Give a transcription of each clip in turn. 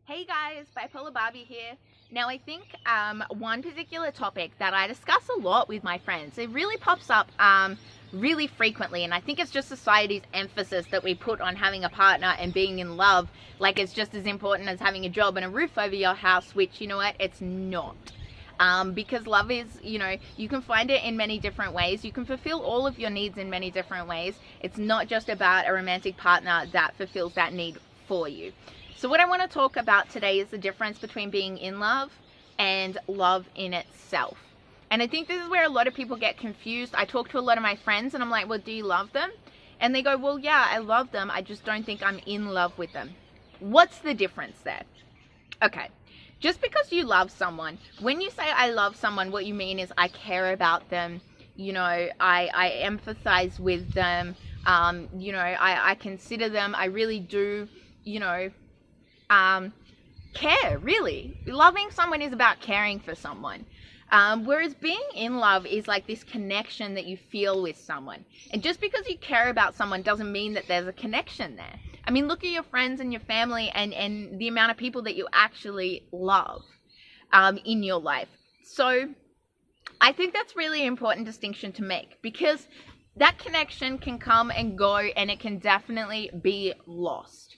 Hey guys, Bipolar Barbie here. Now I think one particular topic that I discuss a lot with my friends, it really pops up really frequently, and I think it's just society's emphasis that we put on having a partner and being in love, like it's just as important as having a job and a roof over your house, which, you know what, it's not. Because love is, you can find it in many different ways. You can fulfill all of your needs in many different ways. It's not just about a romantic partner that fulfills that need for you. So what I want to talk about today is the difference between being in love and love in itself. And I think this is where a lot of people get confused. I talk to a lot of my friends and I'm like, well, do you love them? And they go, well, yeah, I love them. I just don't think I'm in love with them. What's the difference there? Okay. Just because you love someone, when you say I love someone, what you mean is I care about them, I empathize with them, I consider them, I really do, care, really. Loving someone is about caring for someone. Whereas being in love is like this connection that you feel with someone. And just because you care about someone doesn't mean that there's a connection there. I mean, look at your friends and your family and the amount of people that you actually love in your life. So I think that's really important distinction to make, because that connection can come and go and it can definitely be lost.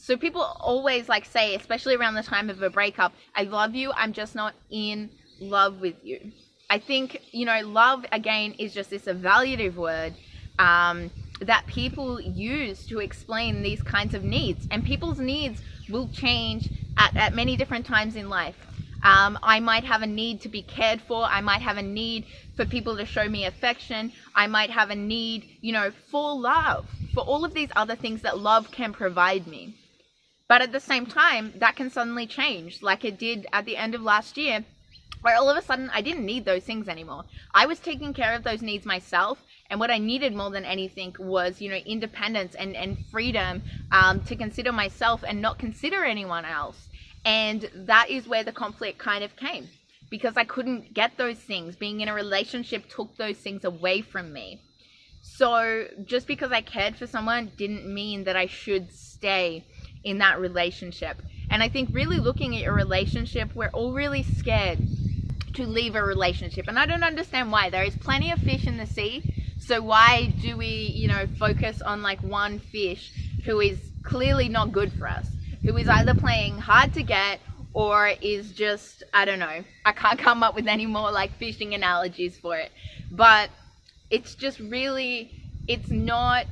So people always say, especially around the time of a breakup, I love you, I'm just not in love with you. I think, love, again, is just this evaluative word that people use to explain these kinds of needs. And people's needs will change at many different times in life. I might have a need to be cared for. I might have a need for people to show me affection. I might have a need, for love, for all of these other things that love can provide me. But at the same time, that can suddenly change, like it did at the end of last year, where all of a sudden I didn't need those things anymore. I was taking care of those needs myself, and what I needed more than anything was, independence and freedom to consider myself and not consider anyone else. And that is where the conflict kind of came, because I couldn't get those things. Being in a relationship took those things away from me. So just because I cared for someone didn't mean that I should stay in that relationship. And I think really looking at your relationship, we're all really scared to leave a relationship. And I don't understand why. There is plenty of fish in the sea. So why do we, focus on one fish who is clearly not good for us, who is either playing hard to get or is just, I don't know. I can't come up with any more fishing analogies for it. But it's just really, it's not,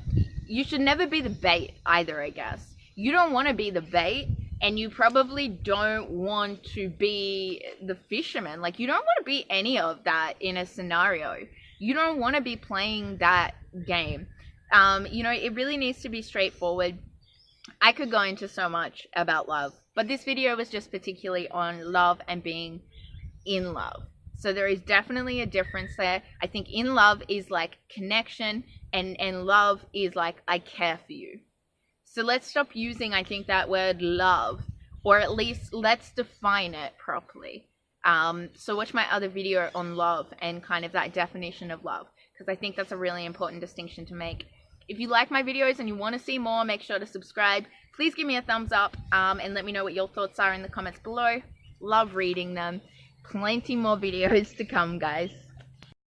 you should never be the bait either, I guess. You don't want to be the bait, and you probably don't want to be the fisherman. You don't want to be any of that in a scenario. You don't want to be playing that game. It really needs to be straightforward. I could go into so much about love, but this video was just particularly on love and being in love. So there is definitely a difference there. I think in love is connection, and love is I care for you. So let's stop using, I think, that word love, or at least let's define it properly. So watch my other video on love and kind of that definition of love, because I think that's a really important distinction to make. If you like my videos and you want to see more, make sure to subscribe. Please give me a thumbs up and let me know what your thoughts are in the comments below. Love reading them. Plenty more videos to come, guys.